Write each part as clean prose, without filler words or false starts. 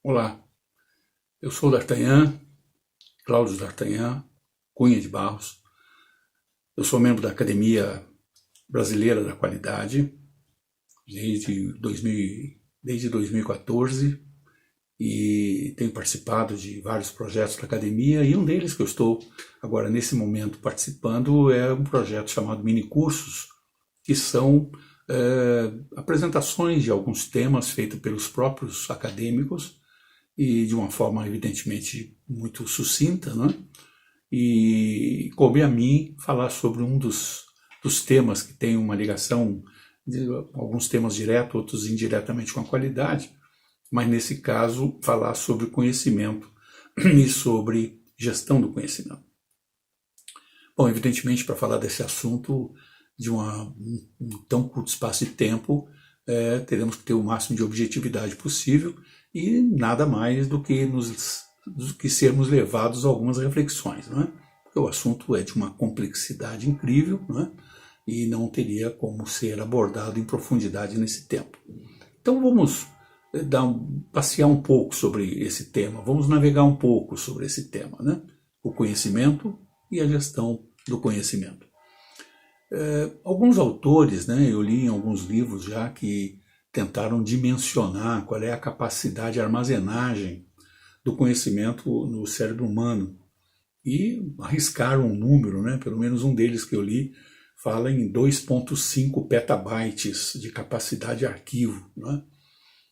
Olá, eu sou D'Artagnan, Cláudio D'Artagnan, Cunha de Barros. Eu sou membro da Academia Brasileira da Qualidade desde 2014 e tenho participado de vários projetos da academia, e um deles que eu estou agora nesse momento participando é um projeto chamado Mini Cursos, que são apresentações de alguns temas feitos pelos próprios acadêmicos e de uma forma evidentemente muito sucinta, né? E coube a mim falar sobre um dos temas que tem uma ligação, de alguns temas direto, outros indiretamente com a qualidade, mas nesse caso falar sobre conhecimento e sobre gestão do conhecimento. Bom, evidentemente, para falar desse assunto de um tão curto espaço de tempo, teremos que ter o máximo de objetividade possível e nada mais do que sermos levados a algumas reflexões, não é? Porque o assunto é de uma complexidade incrível, não é? E não teria como ser abordado em profundidade nesse tempo. Então vamos passear um pouco sobre esse tema, vamos navegar um pouco sobre esse tema, né? O conhecimento e a gestão do conhecimento. Alguns autores, né, eu li em alguns livros já que tentaram dimensionar qual é a capacidade de armazenagem do conhecimento no cérebro humano e arriscaram um número, né, pelo menos um deles que eu li fala em 2,5 petabytes de capacidade de arquivo, né?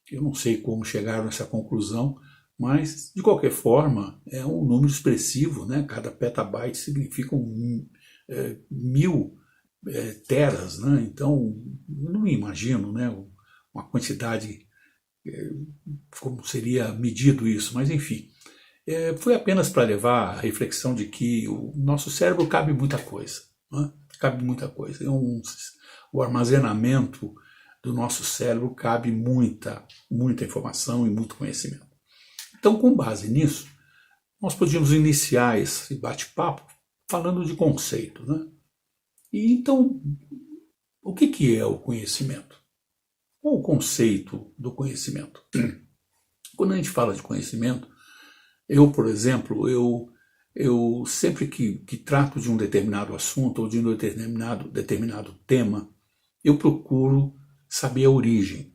Eu não sei como chegaram a essa conclusão, mas de qualquer forma é um número expressivo, né? Cada petabyte significa 1000 teras, né? Então eu não me imagino, né, uma quantidade, como seria medido isso, mas enfim. Foi apenas para levar a reflexão de que o nosso cérebro cabe muita coisa, né? Cabe muita coisa. O armazenamento do nosso cérebro cabe muita informação e muito conhecimento. Então, com base nisso, nós podíamos iniciar esse bate-papo falando de conceito, né? E então, o que é o conhecimento? Qual o conceito do conhecimento? Quando a gente fala de conhecimento, eu, por exemplo, eu sempre que trato de um determinado assunto ou de um determinado tema, eu procuro saber a origem,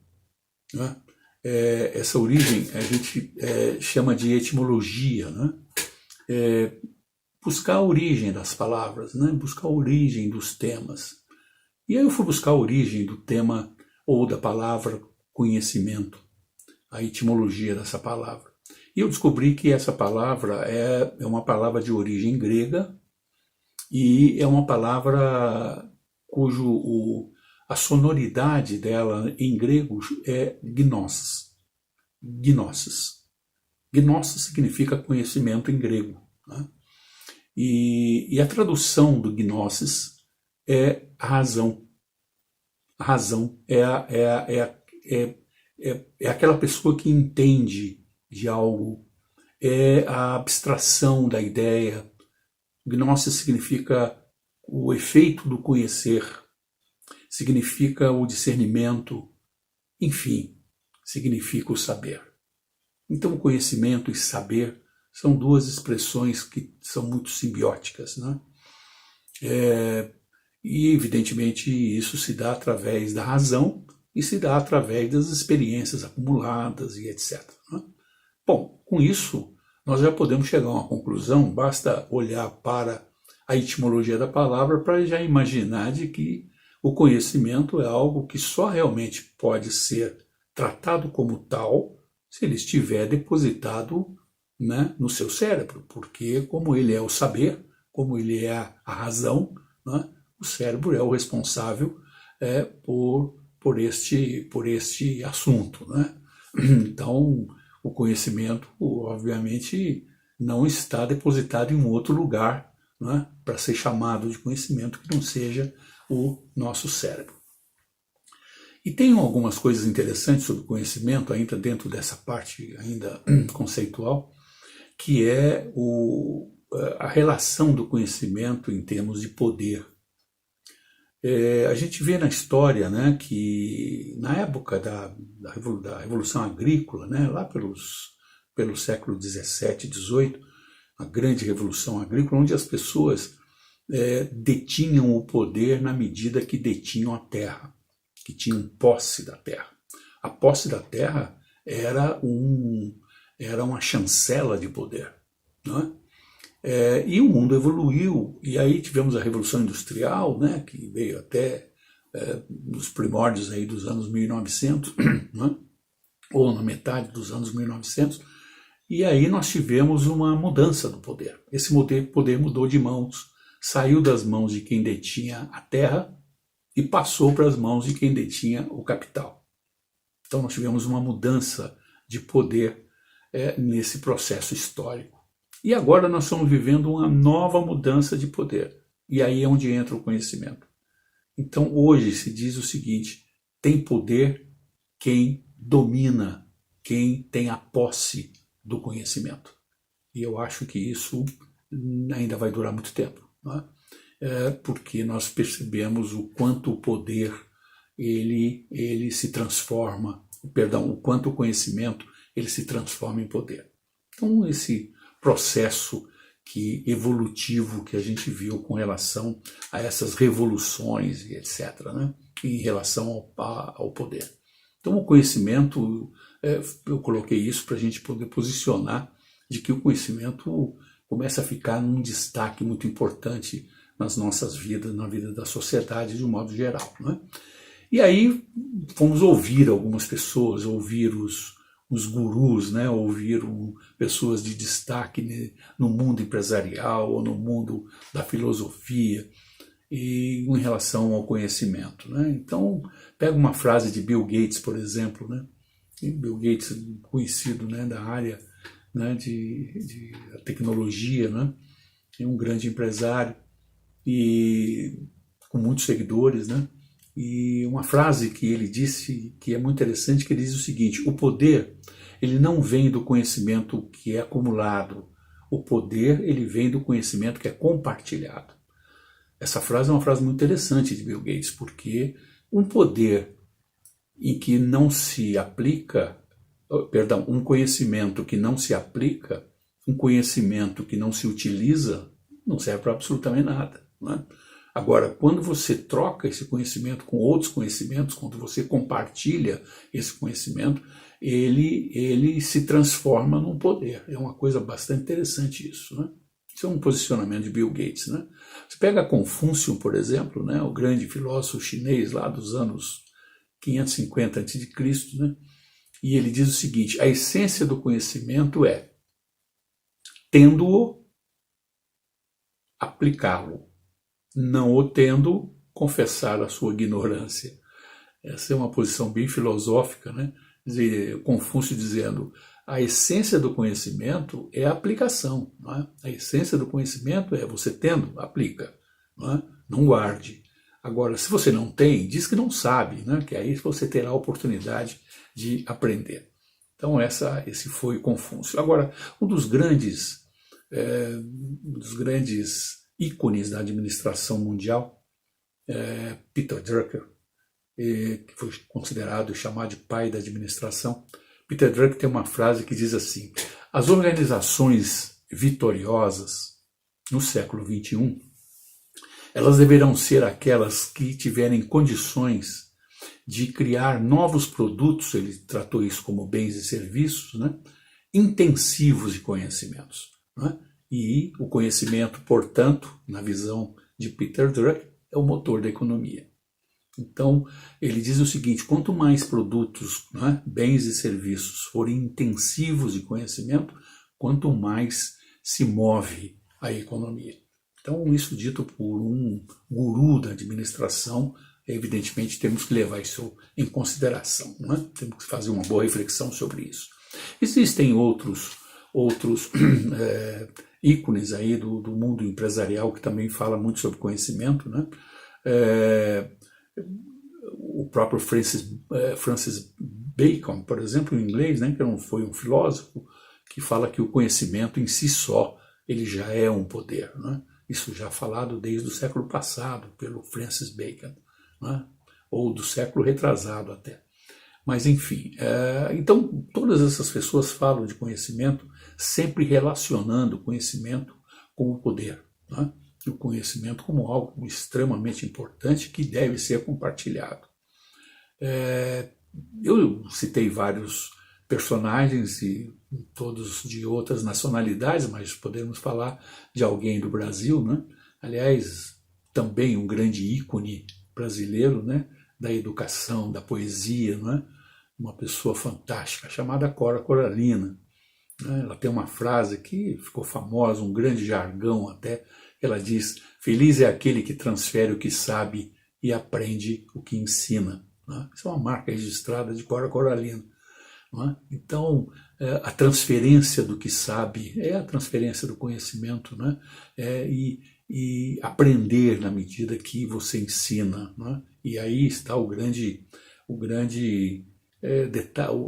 né? Essa origem a gente chama de etimologia, né? Buscar a origem das palavras, né? Buscar a origem dos temas. E aí eu fui buscar a origem do tema ou da palavra conhecimento, a etimologia dessa palavra. E eu descobri que essa palavra é uma palavra de origem grega e é uma palavra a sonoridade dela em grego é gnosis. Gnosis. Gnosis significa conhecimento em grego, né? E a tradução do gnosis é a razão. A razão é aquela pessoa que entende de algo, é a abstração da ideia. Gnosis significa o efeito do conhecer, significa o discernimento, enfim, significa o saber. Então, conhecimento e saber são duas expressões que são muito simbióticas, né? E, evidentemente, isso se dá através da razão e se dá através das experiências acumuladas e etc., né? Bom, com isso, nós já podemos chegar a uma conclusão, basta olhar para a etimologia da palavra para já imaginar de que o conhecimento é algo que só realmente pode ser tratado como tal se ele estiver depositado, né, no seu cérebro, porque como ele é o saber, como ele é a razão, né, o cérebro é o responsável por este assunto, né? Então, o conhecimento, obviamente, não está depositado em um outro lugar, né, para ser chamado de conhecimento que não seja o nosso cérebro. E tem algumas coisas interessantes sobre o conhecimento, ainda dentro dessa parte ainda conceitual, que é a relação do conhecimento em termos de poder. A gente vê na história, né, que na época da Revolução Agrícola, né, lá pelos pelo século 17, 18, a grande revolução agrícola, onde as pessoas detinham o poder na medida que detinham a terra, que tinham posse da terra. A posse da terra era uma chancela de poder, não é? E o mundo evoluiu, e aí tivemos a Revolução Industrial, né, que veio até nos primórdios aí dos anos 1900, né, ou na metade dos anos 1900, e aí nós tivemos uma mudança do poder. Esse poder mudou de mãos, saiu das mãos de quem detinha a terra e passou para as mãos de quem detinha o capital. Então nós tivemos uma mudança de poder nesse processo histórico. E agora nós estamos vivendo uma nova mudança de poder. E aí é onde entra o conhecimento. Então hoje se diz o seguinte: tem poder quem domina, quem tem a posse do conhecimento. E eu acho que isso ainda vai durar muito tempo, não é? Porque nós percebemos o quanto o poder ele se transforma, o quanto o conhecimento ele se transforma em poder. Então esse processo evolutivo que a gente viu com relação a essas revoluções e etc., né, em relação ao poder. Então o conhecimento, eu coloquei isso para a gente poder posicionar de que o conhecimento começa a ficar num destaque muito importante nas nossas vidas, na vida da sociedade de um modo geral, né? E aí fomos ouvir algumas pessoas, ouvir os gurus, né? Ouvir pessoas de destaque no mundo empresarial ou no mundo da filosofia e em relação ao conhecimento, né? Então, pega uma frase de Bill Gates, por exemplo, né? E Bill Gates, conhecido, né, da área, né, de tecnologia, né? É um grande empresário e com muitos seguidores, né? E uma frase que ele disse que é muito interessante, que ele diz o seguinte: o poder, ele não vem do conhecimento que é acumulado, o poder, ele vem do conhecimento que é compartilhado. Essa frase é uma frase muito interessante de Bill Gates, porque um poder em que não se aplica, um conhecimento que não se aplica, um conhecimento que não se utiliza, não serve para absolutamente nada, né? Agora, quando você troca esse conhecimento com outros conhecimentos, quando você compartilha esse conhecimento, ele se transforma num poder. É uma coisa bastante interessante isso, né? Isso é um posicionamento de Bill Gates, né? Você pega Confúcio, por exemplo, né, o grande filósofo chinês lá dos anos 550 a.C., né? E ele diz o seguinte: a essência do conhecimento é, tendo-o, aplicá-lo. Não o tendo, confessar a sua ignorância. Essa é uma posição bem filosófica, né? Confúcio dizendo, a essência do conhecimento é a aplicação, não é? A essência do conhecimento é você tendo, aplica, não é? Não guarde. Agora, se você não tem, diz que não sabe, né? Que aí você terá a oportunidade de aprender. Então esse foi Confúcio. Agora, um dos grandes ícones da administração mundial, Peter Drucker, que foi considerado e chamado de pai da administração. Peter Drucker tem uma frase que diz assim: as organizações vitoriosas no século XXI, elas deverão ser aquelas que tiverem condições de criar novos produtos, ele tratou isso como bens e serviços, né, intensivos de conhecimentos, né? E o conhecimento, portanto, na visão de Peter Drucker, é o motor da economia. Então, ele diz o seguinte: quanto mais produtos, né, bens e serviços forem intensivos de conhecimento, quanto mais se move a economia. Então, isso dito por um guru da administração, evidentemente temos que levar isso em consideração, né? Temos que fazer uma boa reflexão sobre isso. Existem outros ícones aí do mundo empresarial que também fala muito sobre conhecimento, né? O próprio Francis Bacon, por exemplo, em inglês, né, que não foi um filósofo, que fala que o conhecimento em si só, ele já é um poder, né? Isso já falado desde o século passado pelo Francis Bacon, né? Ou do século retrasado até. Mas, enfim, então todas essas pessoas falam de conhecimento sempre relacionando o conhecimento com o poder, né? E o conhecimento como algo extremamente importante que deve ser compartilhado. Eu citei vários personagens e todos de outras nacionalidades, mas podemos falar de alguém do Brasil, né? Aliás, também um grande ícone brasileiro, né? Da educação, da poesia, né? Uma pessoa fantástica chamada Cora Coralina. Ela tem uma frase que ficou famosa, um grande jargão até. Ela diz: feliz é aquele que transfere o que sabe e aprende o que ensina. Isso é uma marca registrada de Cora Coralina. Então, a transferência do que sabe é a transferência do conhecimento, né? E aprender na medida que você ensina. Né? E aí está o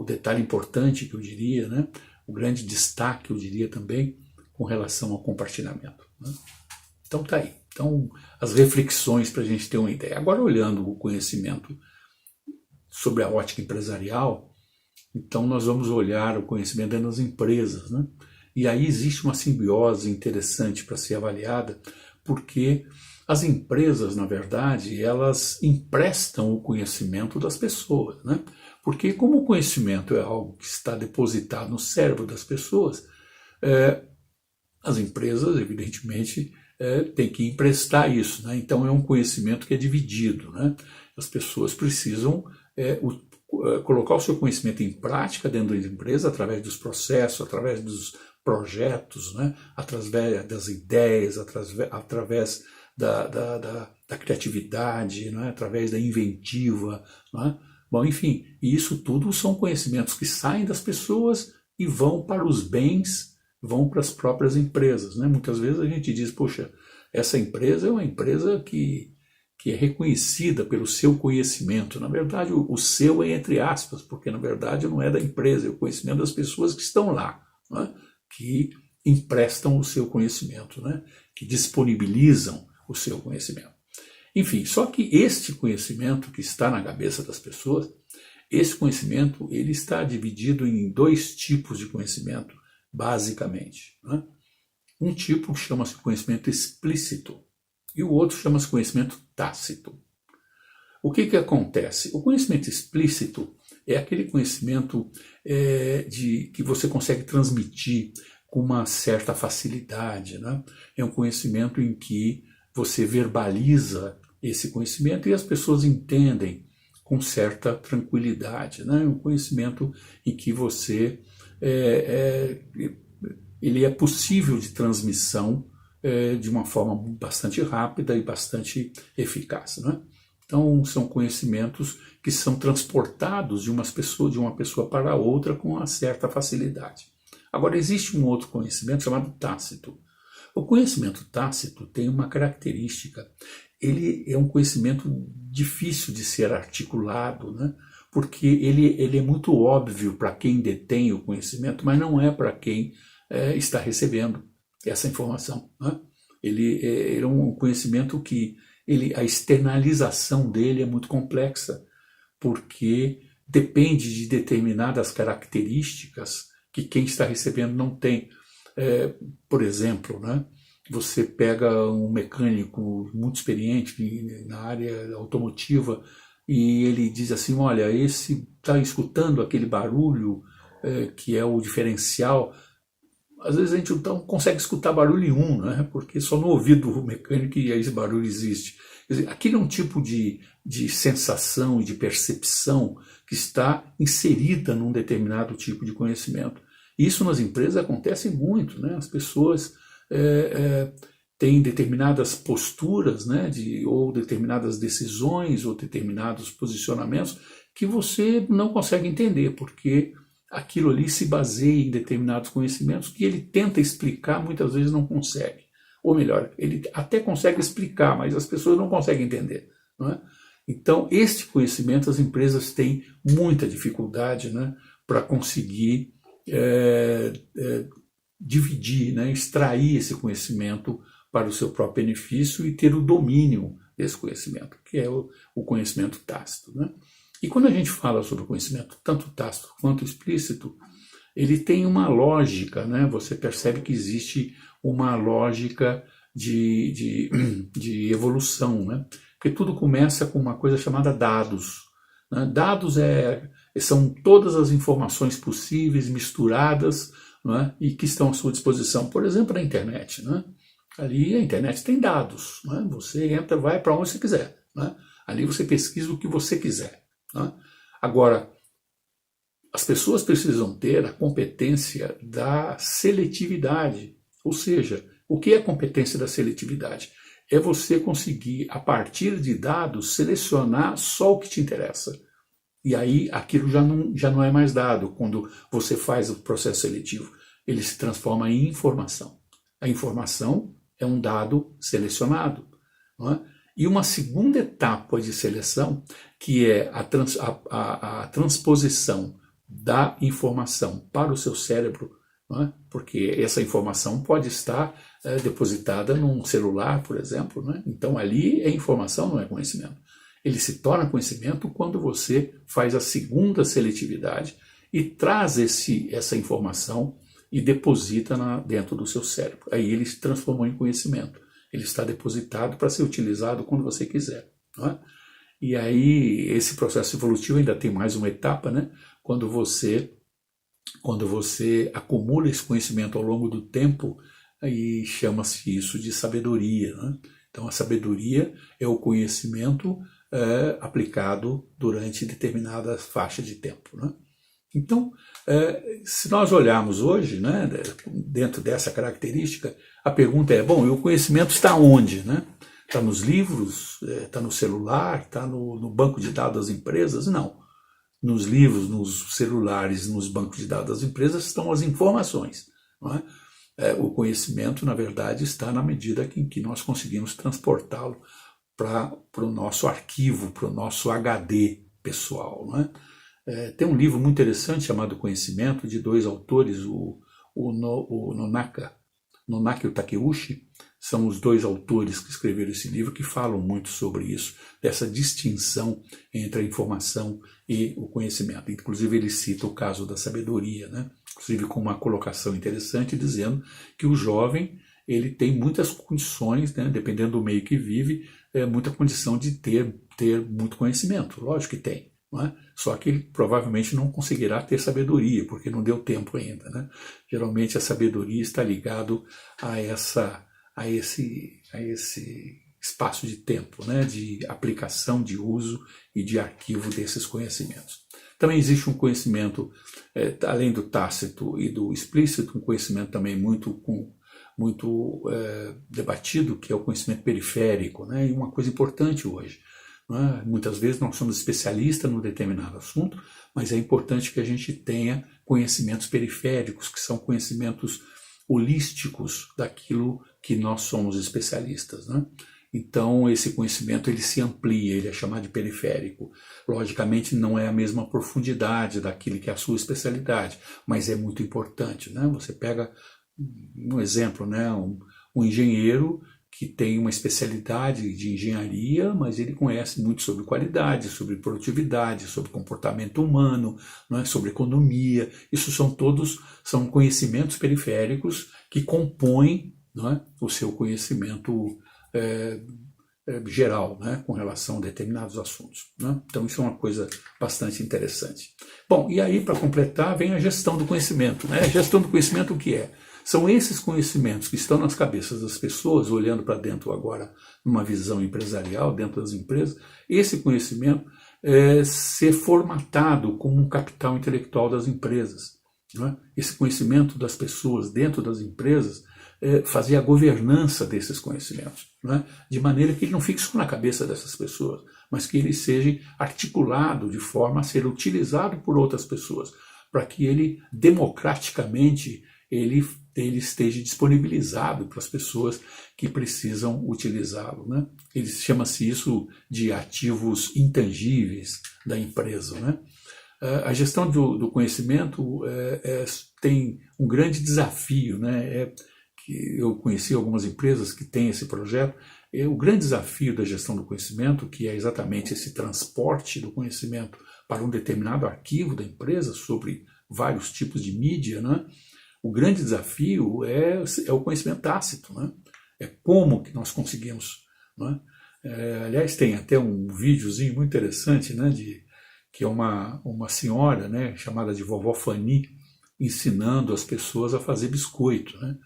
detalhe importante que eu diria, né? O grande destaque, eu diria também, com relação ao compartilhamento. Né? Então tá aí. Então, as reflexões para a gente ter uma ideia. Agora, olhando o conhecimento sobre a ótica empresarial, então nós vamos olhar o conhecimento dentro das empresas, né? E aí existe uma simbiose interessante para ser avaliada, porque as empresas, na verdade, elas emprestam o conhecimento das pessoas, né? Porque como o conhecimento é algo que está depositado no cérebro das pessoas, as empresas, evidentemente, têm que emprestar isso, né? Então é um conhecimento que é dividido, né? As pessoas precisam colocar o seu conhecimento em prática dentro da empresa através dos processos, através dos projetos, né? Através das ideias, através da criatividade, né? Através da inventiva, né? Bom, enfim, e isso tudo são conhecimentos que saem das pessoas e vão para os bens, vão para as próprias empresas, né? Muitas vezes a gente diz, poxa, essa empresa é uma empresa que é reconhecida pelo seu conhecimento. Na verdade, o seu é entre aspas, porque na verdade não é da empresa, é o conhecimento das pessoas que estão lá, né? Que emprestam o seu conhecimento, né? Que disponibilizam o seu conhecimento. Enfim, só que este conhecimento que está na cabeça das pessoas, esse conhecimento ele está dividido em dois tipos de conhecimento, basicamente. Né? Um tipo chama-se conhecimento explícito e o outro chama-se conhecimento tácito. O que acontece? O conhecimento explícito é aquele conhecimento que você consegue transmitir com uma certa facilidade. Né? É um conhecimento em que você verbaliza esse conhecimento e as pessoas entendem com certa tranquilidade. Né? É um conhecimento em que você ele é possível de transmissão de uma forma bastante rápida e bastante eficaz. Né? Então, são conhecimentos que são transportados de uma pessoa para outra com uma certa facilidade. Agora, existe um outro conhecimento chamado tácito. O conhecimento tácito tem uma característica. Ele é um conhecimento difícil de ser articulado, né? Porque ele é muito óbvio para quem detém o conhecimento, mas não é para quem está recebendo essa informação. Né? Ele é um conhecimento que a externalização dele é muito complexa, porque depende de determinadas características que quem está recebendo não tem. Por exemplo, né? Você pega um mecânico muito experiente na área automotiva e ele diz assim, olha, esse está escutando aquele barulho que é o diferencial. Às vezes a gente não consegue escutar barulho nenhum, né? Porque só no ouvido do mecânico que esse barulho existe. Quer dizer, aquilo é um tipo de sensação e de percepção que está inserida num determinado tipo de conhecimento. Isso nas empresas acontece muito, né? As pessoas têm determinadas posturas, né? Ou determinadas decisões, ou determinados posicionamentos que você não consegue entender, porque aquilo ali se baseia em determinados conhecimentos que ele tenta explicar, muitas vezes não consegue. Ou melhor, ele até consegue explicar, mas as pessoas não conseguem entender. Não é? Então, este conhecimento as empresas têm muita dificuldade, né? Para conseguir dividir, né, extrair esse conhecimento para o seu próprio benefício e ter o domínio desse conhecimento, que é o conhecimento tácito. Né? E quando a gente fala sobre o conhecimento, tanto tácito quanto explícito, ele tem uma lógica, né? Você percebe que existe uma lógica de evolução, né? Porque tudo começa com uma coisa chamada dados, né? Dados são todas as informações possíveis misturadas, né? E que estão à sua disposição. Por exemplo, na internet, né? Ali a internet tem dados, né? Você entra, vai para onde você quiser, né? Ali você pesquisa o que você quiser, né? Agora, as pessoas precisam ter a competência da seletividade. Ou seja, o que é a competência da seletividade? É você conseguir, a partir de dados, selecionar só o que te interessa. E aí aquilo já não é mais dado. Quando você faz o processo seletivo, ele se transforma em informação. A informação é um dado selecionado, não é? E uma segunda etapa de seleção, que é a transposição da informação para o seu cérebro, não é? Porque essa informação pode estar depositada num celular, por exemplo, não é? Então ali é informação, não é conhecimento. Ele se torna conhecimento quando você faz a segunda seletividade e traz essa informação e deposita dentro do seu cérebro. Aí ele se transformou em conhecimento. Ele está depositado para ser utilizado quando você quiser, não é? E aí esse processo evolutivo ainda tem mais uma etapa, né? Quando você acumula esse conhecimento ao longo do tempo, aí chama-se isso de sabedoria, né? Então a sabedoria é o conhecimento aplicado durante determinada faixa de tempo, né? Então, se nós olharmos hoje, né, dentro dessa característica, a pergunta é, bom, e o conhecimento está onde, né? Está nos livros, está no celular, está no banco de dados das empresas? Não. Nos livros, nos celulares, nos bancos de dados das empresas estão as informações, não é? O conhecimento, na verdade, está na medida em que nós conseguimos transportá-lo para o nosso arquivo, para o nosso HD pessoal, não é? Tem um livro muito interessante chamado Conhecimento, de dois autores, o Nonaki e o Takeuchi, são os dois autores que escreveram esse livro, que falam muito sobre isso, dessa distinção entre a informação e o conhecimento. Inclusive ele cita o caso da sabedoria, né? Inclusive com uma colocação interessante, dizendo que o jovem ele tem muitas condições, né, dependendo do meio que vive, muita condição de ter muito conhecimento, lógico que tem. Não é? Só que ele provavelmente não conseguirá ter sabedoria, porque não deu tempo ainda, né? Geralmente a sabedoria está ligado a esse espaço de tempo, né? De aplicação, de uso e de arquivo desses conhecimentos. Também existe um conhecimento, além do tácito e do explícito, um conhecimento também muito debatido, que é o conhecimento periférico, né? E uma coisa importante hoje. Muitas vezes nós somos especialistas num determinado assunto, mas é importante que a gente tenha conhecimentos periféricos, que são conhecimentos holísticos daquilo que nós somos especialistas, né? Então esse conhecimento ele se amplia, ele é chamado de periférico. Logicamente não é a mesma profundidade daquilo que é a sua especialidade, mas é muito importante, né? Você pega um exemplo, né? Um engenheiro que tem uma especialidade de engenharia, mas ele conhece muito sobre qualidade, sobre produtividade, sobre comportamento humano, não é? Sobre economia. Isso são conhecimentos periféricos que compõem, não é? O seu conhecimento geral, né? Com relação a determinados assuntos, né? Então isso é uma coisa bastante interessante. Bom, e aí para completar vem a gestão do conhecimento, né? A gestão do conhecimento o que é? São esses conhecimentos que estão nas cabeças das pessoas, olhando para dentro agora, numa visão empresarial, dentro das empresas, esse conhecimento ser formatado como um capital intelectual das empresas, não é? Esse conhecimento das pessoas dentro das empresas fazer a governança desses conhecimentos, não é? De maneira que ele não fique só na cabeça dessas pessoas, mas que ele seja articulado de forma a ser utilizado por outras pessoas, para que ele democraticamente ele esteja disponibilizado para as pessoas que precisam utilizá-lo, né? Chama-se isso de ativos intangíveis da empresa, né? A gestão do conhecimento tem um grande desafio, né? Que eu conheci algumas empresas que têm esse projeto. O grande desafio da gestão do conhecimento, que é exatamente esse transporte do conhecimento para um determinado arquivo da empresa sobre vários tipos de mídia, né? O grande desafio é o conhecimento tácito, né? É como que nós conseguimos, né? Aliás, tem até um videozinho muito interessante, né, que é uma senhora, né, chamada de Vovó Fanny, ensinando as pessoas a fazer biscoito, né?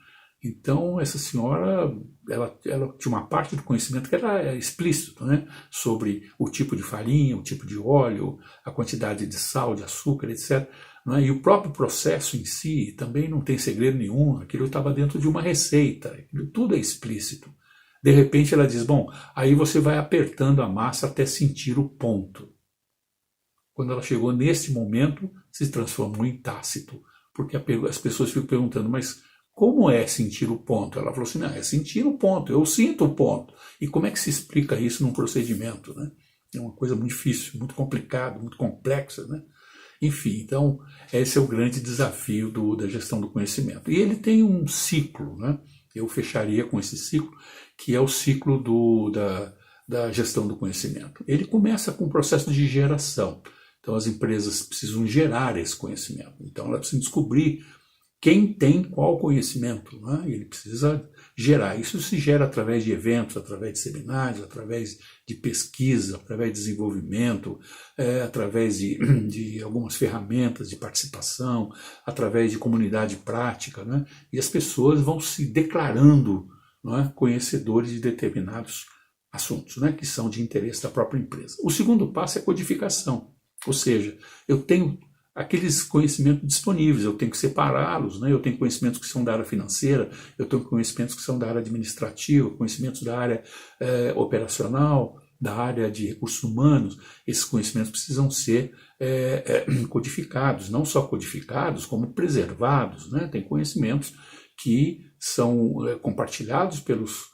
Então, essa senhora, ela tinha uma parte do conhecimento que era explícito, né? Sobre o tipo de farinha, o tipo de óleo, a quantidade de sal, de açúcar, etc. Né? E o próprio processo em si também não tem segredo nenhum, aquilo estava dentro de uma receita, tudo é explícito. De repente ela diz, bom, aí você vai apertando a massa até sentir o ponto. Quando ela chegou nesse momento, se transformou em tácito, porque as pessoas ficam perguntando, mas como é sentir o ponto? Ela falou assim, não, é sentir o ponto, eu sinto o ponto. E como é que se explica isso num procedimento, né? É uma coisa muito difícil, muito complicada, muito complexa, né? Enfim, então, esse é o grande desafio da gestão do conhecimento. E ele tem um ciclo, né? Eu fecharia com esse ciclo, que é o ciclo da gestão do conhecimento. Ele começa com o processo de geração. Então, as empresas precisam gerar esse conhecimento. Então, elas precisam descobrir quem tem qual conhecimento, né? Ele precisa gerar. Isso se gera através de eventos, através de seminários, através de pesquisa, através de desenvolvimento, através de algumas ferramentas de participação, através de comunidade prática, né? E as pessoas vão se declarando, né, conhecedores de determinados assuntos, né, que são de interesse da própria empresa. O segundo passo é a codificação, ou seja, eu tenho aqueles conhecimentos disponíveis, eu tenho que separá-los, né? Eu tenho conhecimentos que são da área financeira, eu tenho conhecimentos que são da área administrativa, conhecimentos da área operacional, da área de recursos humanos. Esses conhecimentos precisam ser codificados, não só codificados, como preservados, né? Tem conhecimentos que são compartilhados pelos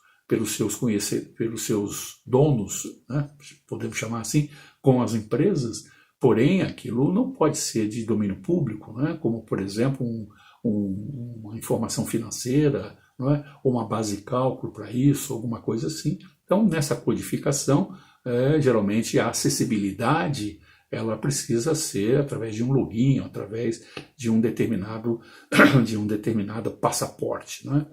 seus donos, né? Podemos chamar assim, com as empresas. Porém, aquilo não pode ser de domínio público, né? Como, por exemplo, uma informação financeira, não é? Ou uma base de cálculo para isso, alguma coisa assim. Então, nessa codificação, geralmente a acessibilidade ela precisa ser através de um login, através de um determinado passaporte, não é?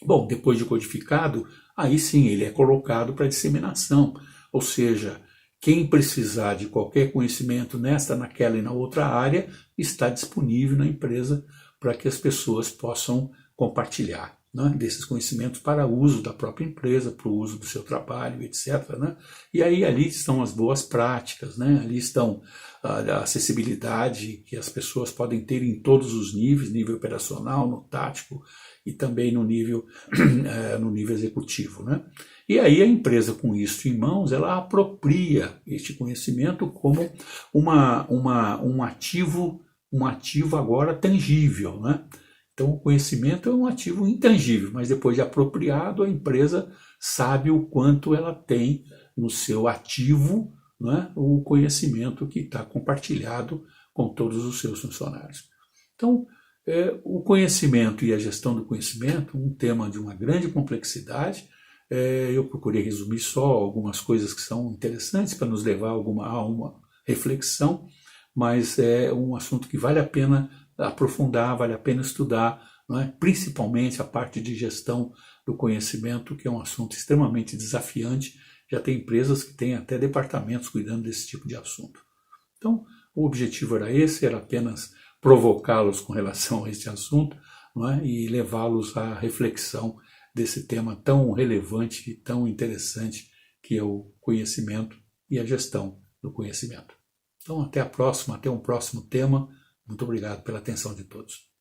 Bom, depois de codificado, aí sim ele é colocado para disseminação, ou seja, quem precisar de qualquer conhecimento nesta, naquela e na outra área, está disponível na empresa para que as pessoas possam compartilhar, né, desses conhecimentos para uso da própria empresa, para o uso do seu trabalho, etc. Né? E aí ali estão as boas práticas, né? Ali estão a acessibilidade que as pessoas podem ter em todos os níveis, nível operacional, no tático e também no nível executivo, né? E aí a empresa, com isso em mãos, ela apropria este conhecimento como um ativo agora tangível, né? Então o conhecimento é um ativo intangível, mas depois de apropriado, a empresa sabe o quanto ela tem no seu ativo, né, o conhecimento que está compartilhado com todos os seus funcionários. Então, o conhecimento e a gestão do conhecimento, um tema de uma grande complexidade. Eu procurei resumir só algumas coisas que são interessantes para nos levar a uma reflexão, mas é um assunto que vale a pena aprofundar, vale a pena estudar, não é? Principalmente a parte de gestão do conhecimento, que é um assunto extremamente desafiante. Já tem empresas que têm até departamentos cuidando desse tipo de assunto. Então, o objetivo era apenas provocá-los com relação a este assunto, não é? E levá-los à reflexão desse tema tão relevante e tão interessante que é o conhecimento e a gestão do conhecimento. Então, até a próxima, até um próximo tema. Muito obrigado pela atenção de todos.